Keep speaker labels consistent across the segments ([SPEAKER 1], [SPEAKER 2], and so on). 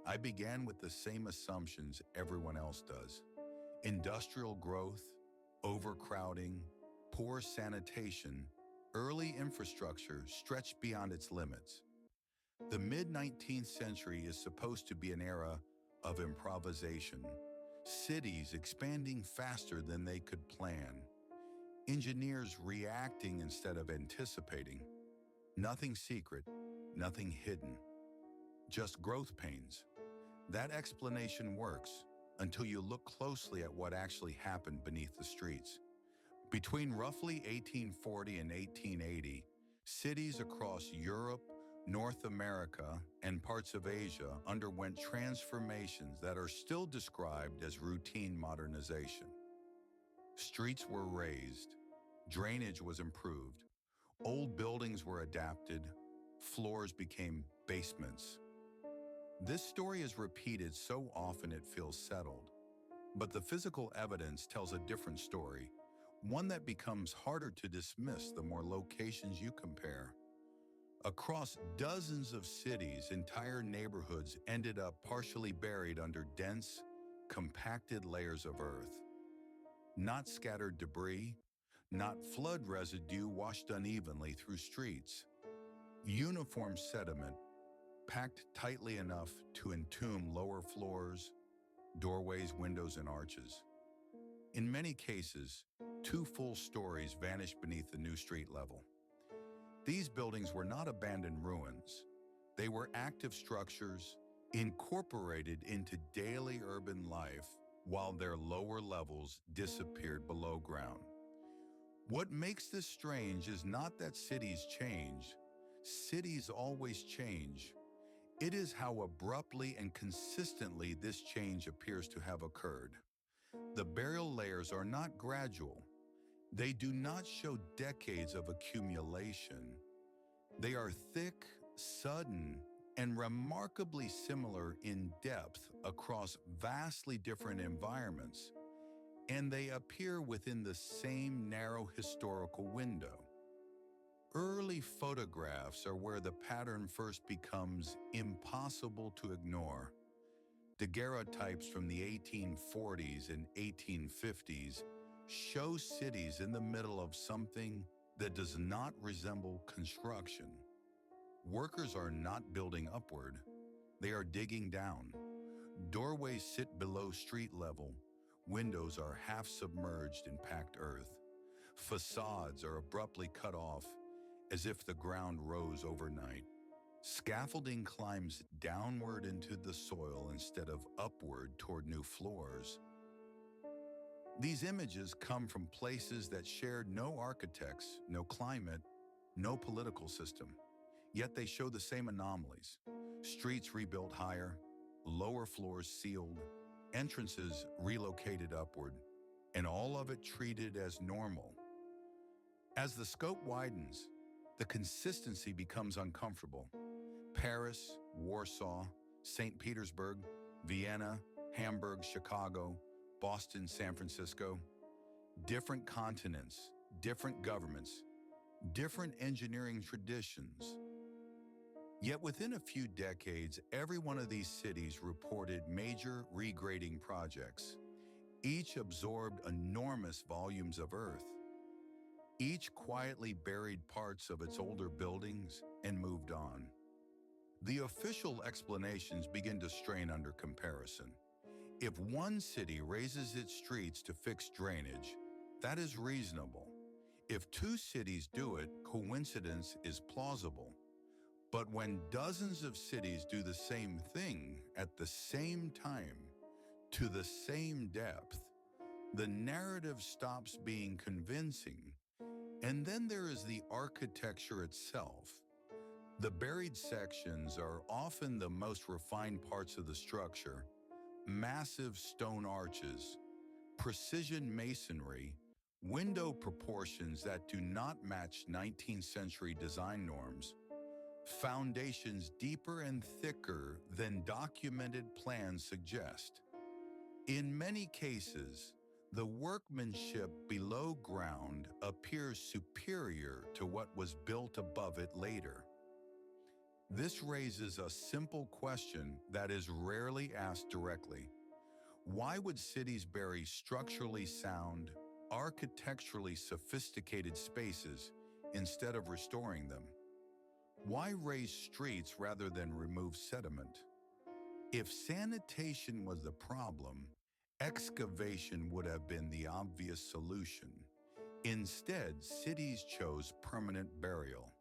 [SPEAKER 1] I began with the same assumptions everyone else does. Industrial growth, overcrowding, poor sanitation, early infrastructure stretched beyond its limits. The mid-19th century is supposed to be an era of improvisation, cities expanding faster than they could plan, engineers reacting instead of anticipating. Nothing secret, nothing hidden, just growth pains. That explanation works until you look closely at what actually happened beneath the streets. Between roughly 1840 and 1880, cities across Europe, North America, and parts of Asia underwent transformations that are still described as routine modernization. Streets were raised, drainage was improved, old buildings were adapted, floors became basements. This story is repeated so often it feels settled. But the physical evidence tells a different story, one that becomes harder to dismiss the more locations you compare. Across dozens of cities, entire neighborhoods ended up partially buried under dense, compacted layers of earth. Not scattered debris, not flood residue washed unevenly through streets. Uniform sediment, packed tightly enough to entomb lower floors, doorways, windows, and arches. In many cases, two full stories vanished beneath the new street level. These buildings were not abandoned ruins. They were active structures incorporated into daily urban life while their lower levels disappeared below ground. What makes this strange is not that cities change. Cities always change. It is how abruptly and consistently this change appears to have occurred. The burial layers are not gradual. They do not show decades of accumulation. They are thick, sudden, and remarkably similar in depth across vastly different environments, and they appear within the same narrow historical window. Early photographs are where the pattern first becomes impossible to ignore. Daguerreotypes from the 1840s and 1850s show cities in the middle of something that does not resemble construction. Workers are not building upward, they are digging down. Doorways sit below street level, windows are half submerged in packed earth. Facades are abruptly cut off as if the ground rose overnight. Scaffolding climbs downward into the soil instead of upward toward new floors. These images come from places that shared no architects, no climate, no political system. Yet they show the same anomalies. Streets rebuilt higher, lower floors sealed, entrances relocated upward, and all of it treated as normal. As the scope widens, the consistency becomes uncomfortable. Paris, Warsaw, St. Petersburg, Vienna, Hamburg, Chicago, Boston, San Francisco. Different continents, different governments, different engineering traditions. Yet within a few decades, every one of these cities reported major regrading projects. Each absorbed enormous volumes of earth. Each quietly buried parts of its older buildings and moved on. The official explanations begin to strain under comparison. If one city raises its streets to fix drainage, that is reasonable. If two cities do it, coincidence is plausible. But when dozens of cities do the same thing at the same time, to the same depth, the narrative stops being convincing. And then there is the architecture itself. The buried sections are often the most refined parts of the structure. Massive stone arches, precision masonry, window proportions that do not match 19th century design norms, foundations deeper and thicker than documented plans suggest. In many cases, the workmanship below ground appears superior to what was built above it later. This raises a simple question that is rarely asked directly. Why would cities bury structurally sound, architecturally sophisticated spaces instead of restoring them? Why raise streets rather than remove sediment? If sanitation was the problem, excavation would have been the obvious solution. Instead, cities chose permanent burial.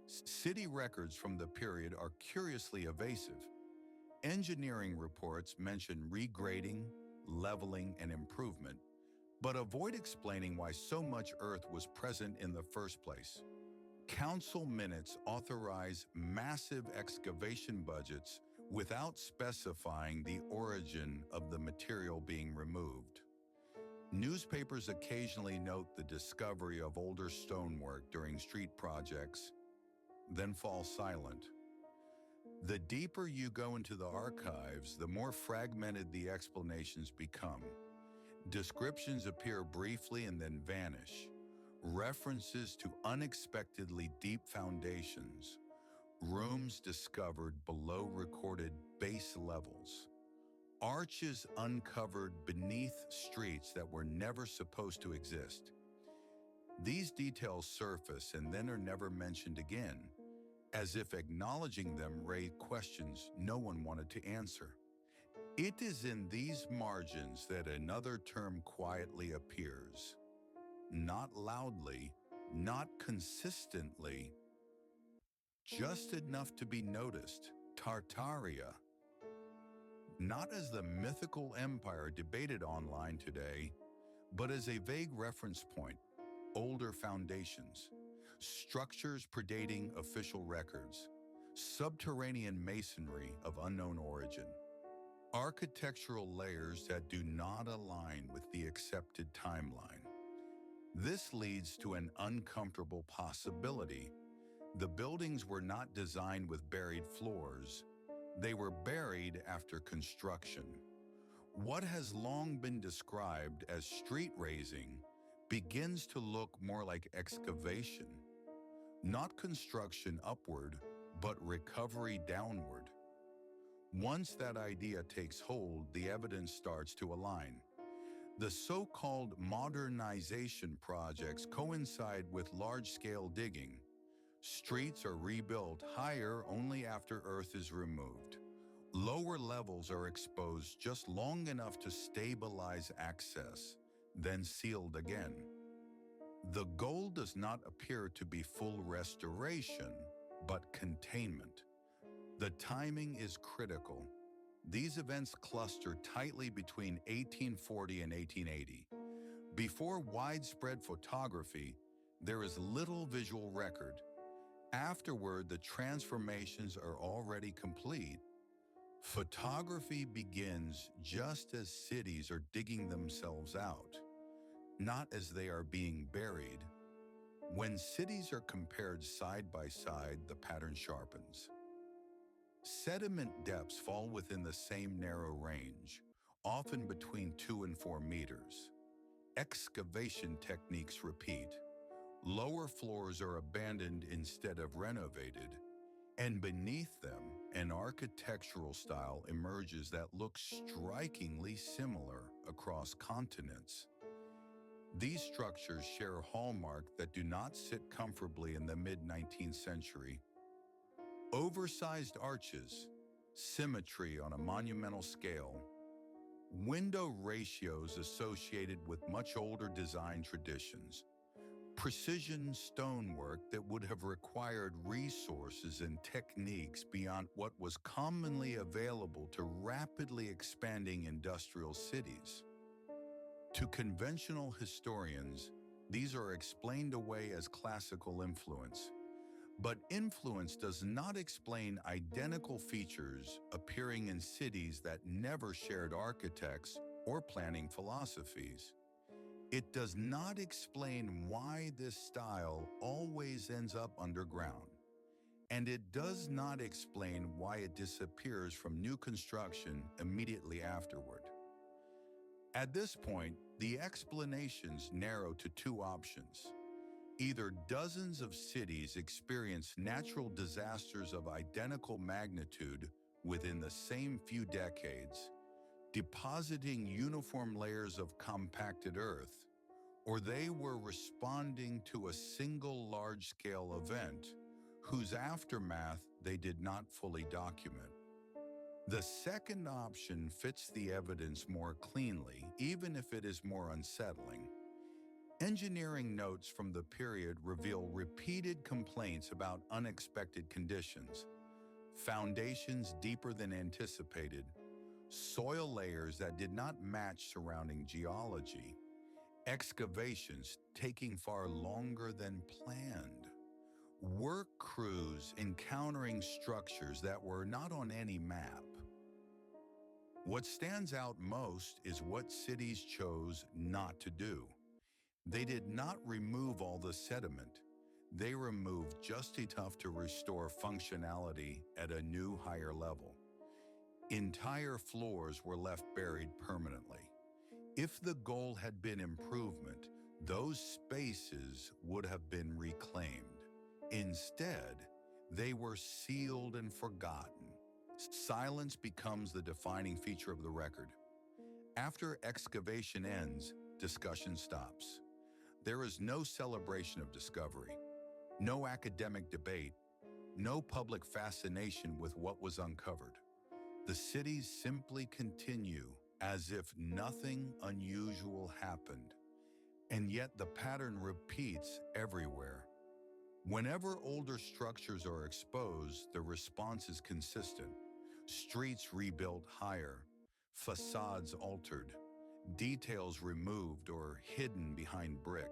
[SPEAKER 1] City records from the period are curiously evasive. Engineering reports mention regrading, leveling, and improvement, but avoid explaining why so much earth was present in the first place. Council minutes authorize massive excavation budgets without specifying the origin of the material being removed. Newspapers occasionally note the discovery of older stonework during street projects, then fall silent. The deeper you go into the archives, the more fragmented the explanations become. Descriptions appear briefly and then vanish. References to unexpectedly deep foundations, rooms discovered below recorded base levels, arches uncovered beneath streets that were never supposed to exist. These details surface and then are never mentioned again, as if acknowledging them raised questions no one wanted to answer. It is in these margins that another term quietly appears. Not loudly, not consistently, just enough to be noticed. Tartaria. Not as the mythical empire debated online today, but as a vague reference point. Older foundations, structures predating official records, subterranean masonry of unknown origin, architectural layers that do not align with the accepted timeline. This leads to an uncomfortable possibility. The buildings were not designed with buried floors. They were buried after construction. What has long been described as street raising begins to look more like excavation. Not construction upward, but recovery downward. Once that idea takes hold, the evidence starts to align. The so-called modernization projects coincide with large-scale digging. Streets are rebuilt higher only after earth is removed. Lower levels are exposed just long enough to stabilize access, then sealed again. The goal does not appear to be full restoration, but containment. The timing is critical. These events cluster tightly between 1840 and 1880. Before widespread photography, there is little visual record. Afterward, the transformations are already complete. Photography begins just as cities are digging themselves out, not as they are being buried. When cities are compared side by side, the pattern sharpens. Sediment depths fall within the same narrow range, often between 2 and 4 meters. Excavation techniques repeat. Lower floors are abandoned instead of renovated, and beneath them, an architectural style emerges that looks strikingly similar across continents. These structures share a hallmark that do not sit comfortably in the mid-19th century. Oversized arches, symmetry on a monumental scale, window ratios associated with much older design traditions, precision stonework that would have required resources and techniques beyond what was commonly available to rapidly expanding industrial cities. To conventional historians, these are explained away as classical influence. But influence does not explain identical features appearing in cities that never shared architects or planning philosophies. It does not explain why this style always ends up underground. And it does not explain why it disappears from new construction immediately afterward. At this point, the explanations narrow to two options. Either dozens of cities experienced natural disasters of identical magnitude within the same few decades, depositing uniform layers of compacted earth, or they were responding to a single large-scale event whose aftermath they did not fully document. The second option fits the evidence more cleanly, even if it is more unsettling. Engineering notes from the period reveal repeated complaints about unexpected conditions, foundations deeper than anticipated, soil layers that did not match surrounding geology, excavations taking far longer than planned, work crews encountering structures that were not on any map. What stands out most is what cities chose not to do. They did not remove all the sediment. They removed just enough to restore functionality at a new, higher level. Entire floors were left buried permanently. If the goal had been improvement, those spaces would have been reclaimed. Instead, they were sealed and forgotten. Silence becomes the defining feature of the record. After excavation ends, discussion stops. There is no celebration of discovery, no academic debate, no public fascination with what was uncovered. The cities simply continue as if nothing unusual happened, and yet the pattern repeats everywhere. Whenever older structures are exposed, the response is consistent. Streets rebuilt higher, facades altered, details removed or hidden behind brick.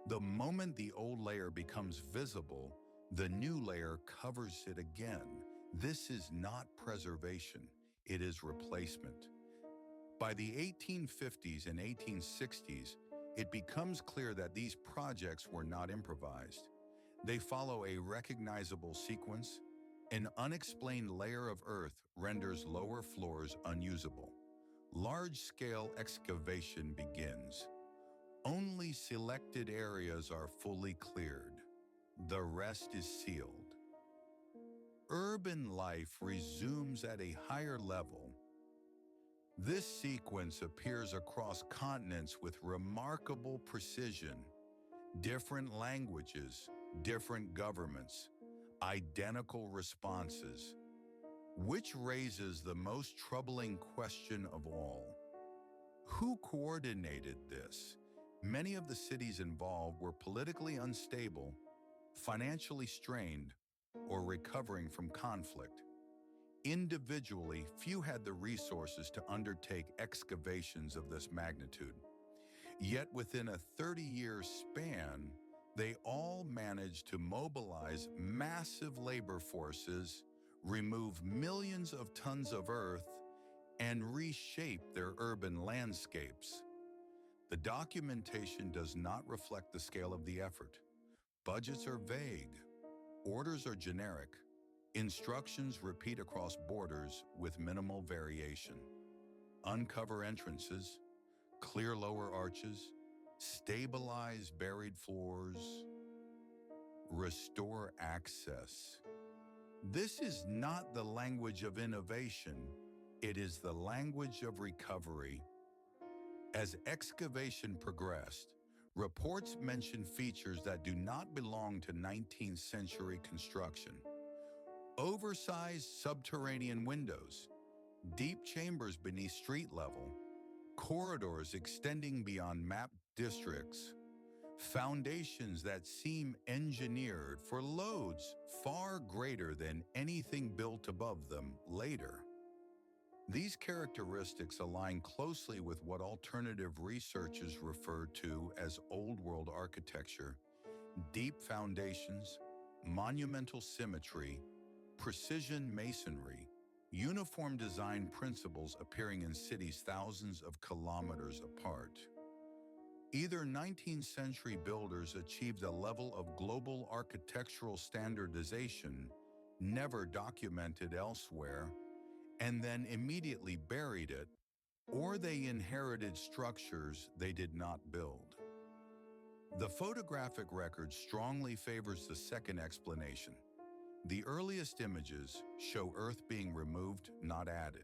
[SPEAKER 1] The moment the old layer becomes visible, the new layer covers it again. This is not preservation, it is replacement. By the 1850s and 1860s, it becomes clear that these projects were not improvised. They follow a recognizable sequence. An unexplained layer of earth renders lower floors unusable. Large-scale excavation begins. Only selected areas are fully cleared. The rest is sealed. Urban life resumes at a higher level. This sequence appears across continents with remarkable precision. Different languages, different governments, identical responses. Which raises the most troubling question of all. Who coordinated this? Many of the cities involved were politically unstable, financially strained, or recovering from conflict. Individually, few had the resources to undertake excavations of this magnitude. Yet within a 30-year span, they all managed to mobilize massive labor forces, remove millions of tons of earth, and reshape their urban landscapes. The documentation does not reflect the scale of the effort. Budgets are vague, orders are generic, instructions repeat across borders with minimal variation. Uncover entrances, clear lower arches, stabilize buried floors, restore access. This is not the language of innovation, it is the language of recovery. As excavation progressed, reports mention features that do not belong to 19th century construction. Oversized subterranean windows, deep chambers beneath street level, corridors extending beyond mapped districts, foundations that seem engineered for loads far greater than anything built above them later. These characteristics align closely with what alternative researchers refer to as Old World architecture: deep foundations, monumental symmetry, precision masonry, uniform design principles appearing in cities thousands of kilometers apart. Either 19th century builders achieved a level of global architectural standardization never documented elsewhere, and then immediately buried it, or they inherited structures they did not build. The photographic record strongly favors the second explanation. The earliest images show Earth being removed, not added.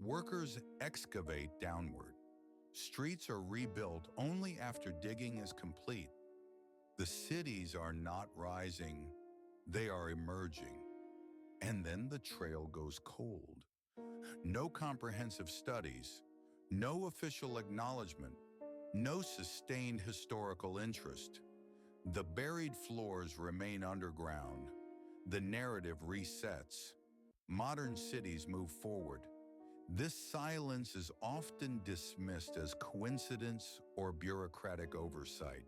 [SPEAKER 1] Workers excavate downward. Streets are rebuilt only after digging is complete. The cities are not rising, they are emerging. And then the trail goes cold. No comprehensive studies, no official acknowledgement, no sustained historical interest. The buried floors remain underground. The narrative resets. Modern cities move forward. This silence is often dismissed as coincidence or bureaucratic oversight.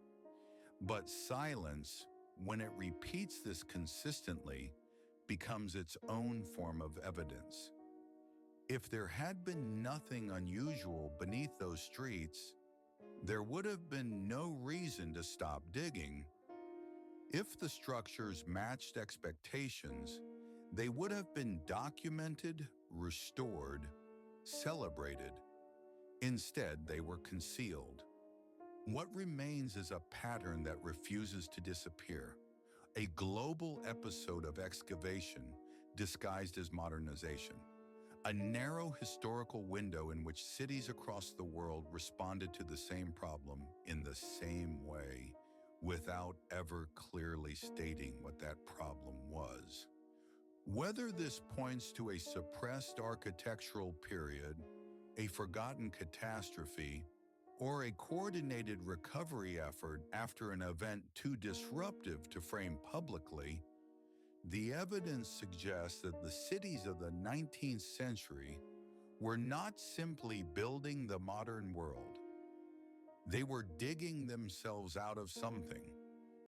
[SPEAKER 1] But silence, when it repeats this consistently, becomes its own form of evidence. If there had been nothing unusual beneath those streets, there would have been no reason to stop digging. If the structures matched expectations, they would have been documented, restored, celebrated. Instead, they were concealed. What remains is a pattern that refuses to disappear, a global episode of excavation disguised as modernization, a narrow historical window in which cities across the world responded to the same problem in the same way, without ever clearly stating what that problem was. Whether this points to a suppressed architectural period, a forgotten catastrophe, or a coordinated recovery effort after an event too disruptive to frame publicly, the evidence suggests that the cities of the 19th century were not simply building the modern world. They were digging themselves out of something,